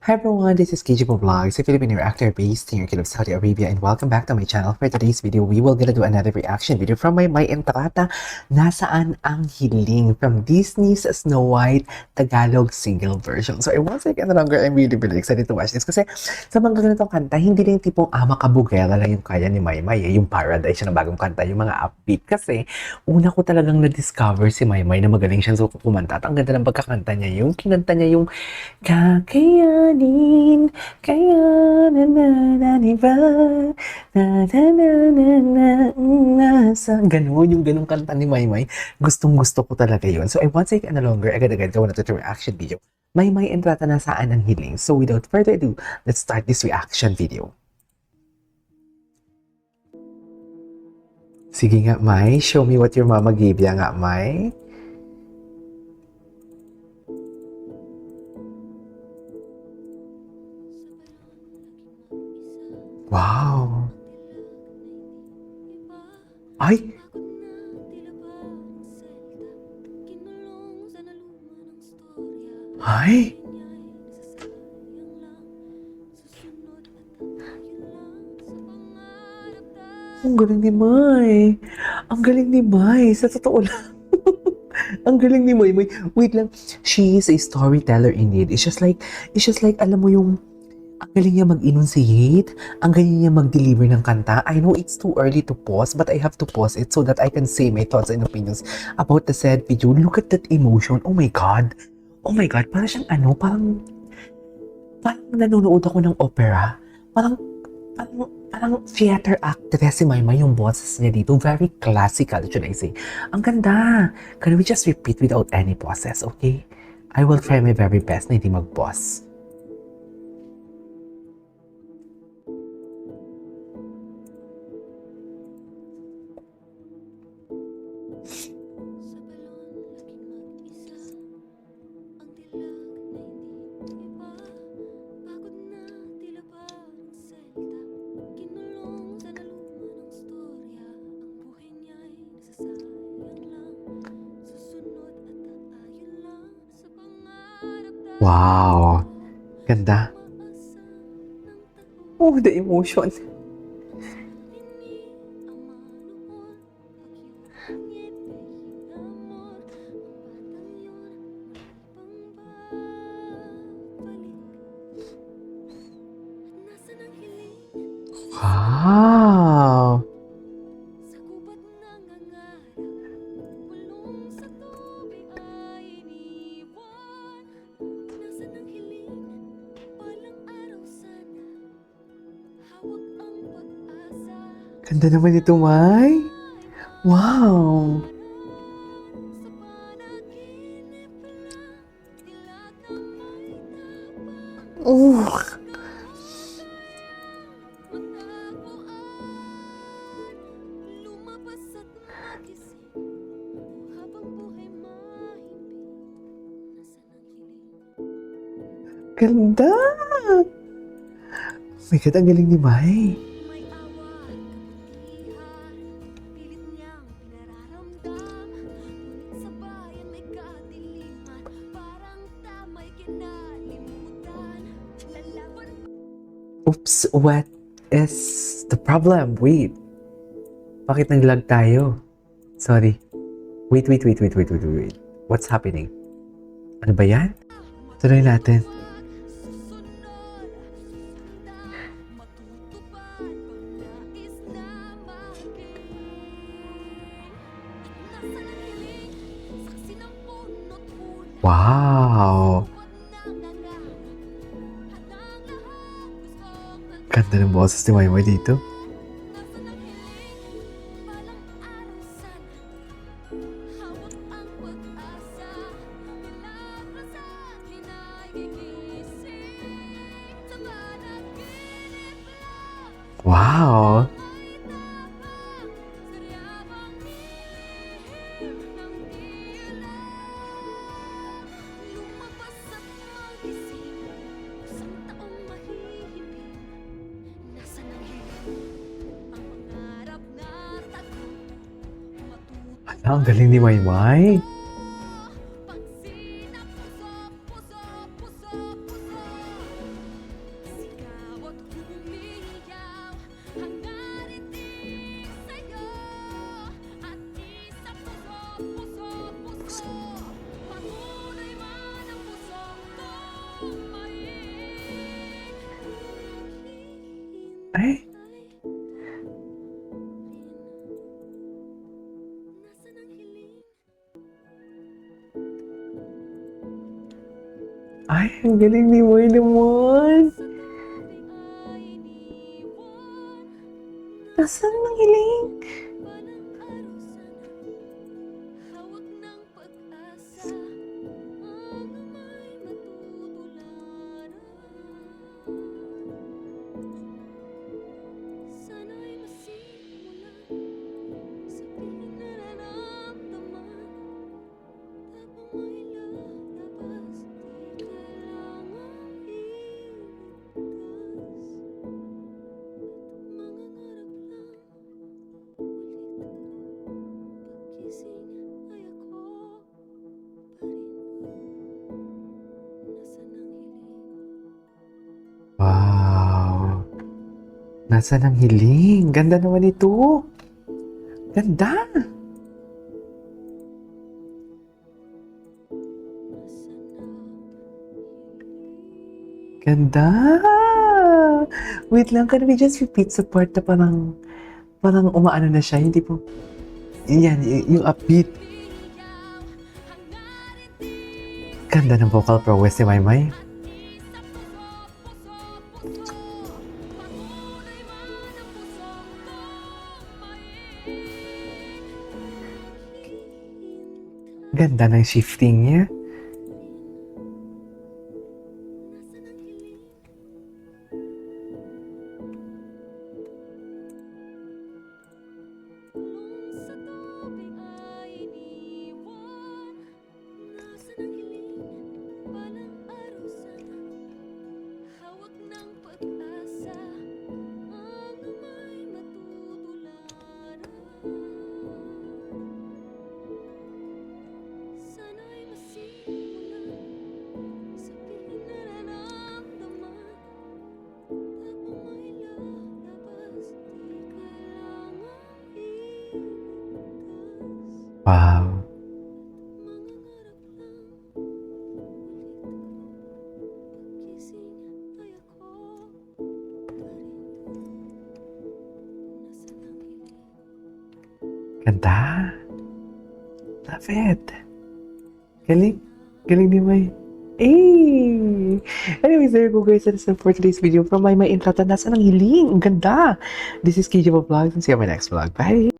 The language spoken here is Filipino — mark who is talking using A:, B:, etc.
A: Hi everyone, this is KG Vlogs, a Filipino reactor based in Kingdom of Saudi Arabia, and welcome back to my channel. For today's video, we will gonna do another reaction video from my Entrata, Nasaan ang Hiling, from Disney's Snow White Tagalog single version. So I once again, no longer, I'm really excited to watch this kasi sa mga ganitong kanta, hindi rin tipong makabugera lang yung kaya ni Maymay, yung Paradise siya na bagong kanta, yung mga upbeat. Kasi una ko talagang na-discover si Maymay na magaling siyang kumanta at ang ganda ng pagkakanta niya, yung kinanta niya yung kakayanin, kayanan na iba, sa ganun, yung ganung kanta ni Maymay, gustong-gusto ko talaga yun. So I won't take any longer, agad-agad gawa na to reaction video. Maymay Entrata, Nasaan ang Hiling. So without further ado, let's start this reaction video. Sige nga, May, show me what your mama gave ya nga, May. Wow! Ay! Ay! Ang galing ni May! Ang galing ni May! Sa totoo lang. Ang galing ni May. Wait lang. She is a storyteller indeed. It's just like, alam mo yung, ang galing niya mag-enunciate, ang galing niya mag-deliver ng kanta. I know it's too early to pause, but I have to pause it so that I can say my thoughts and opinions about the said video. Look at that emotion. Oh my God. Oh my God. Parang siyang parang nanonood ako ng opera. Parang theater actress si Maymay yung boses niya dito. Very classical, should I say. Ang ganda. Can we just repeat without any pauses, okay? I will try my very best na hindi mag-pause. Wow! Ganda. Oh, the emotion. Wow! Ganda naman ito, May. Wow! Oh! Ganda! Oh my God, ang galing ni Mai. Oops, what is the problem? Wait. Bakit nag-lag tayo? Sorry. Wait. What's happening? Ano ba yan? Tuloy natin. Wow! Ganda ng boses ni Maymay dito. Wow! Ang galing ni Maymay. Ay, ang galing ni Moy naman. Nasaan ang hiling? Wow. Nasaan ang hiling? Ganda naman ito. Ganda. Ganda. Wait lang, can we just repeat sa part na parang umaano na siya, hindi po. Yan, yung upbeat. Ganda ng vocal prowess ni Maymay. Ganda ng shifting niya. Wow. Ganda. Love it. Galing. Galing ni May. Hey! Anyways, there you go guys. That's it for today's video from my Entrata. Nasaan ang hiling? Ang ganda. This is KJ Vlogs and see you on my next vlog. Bye!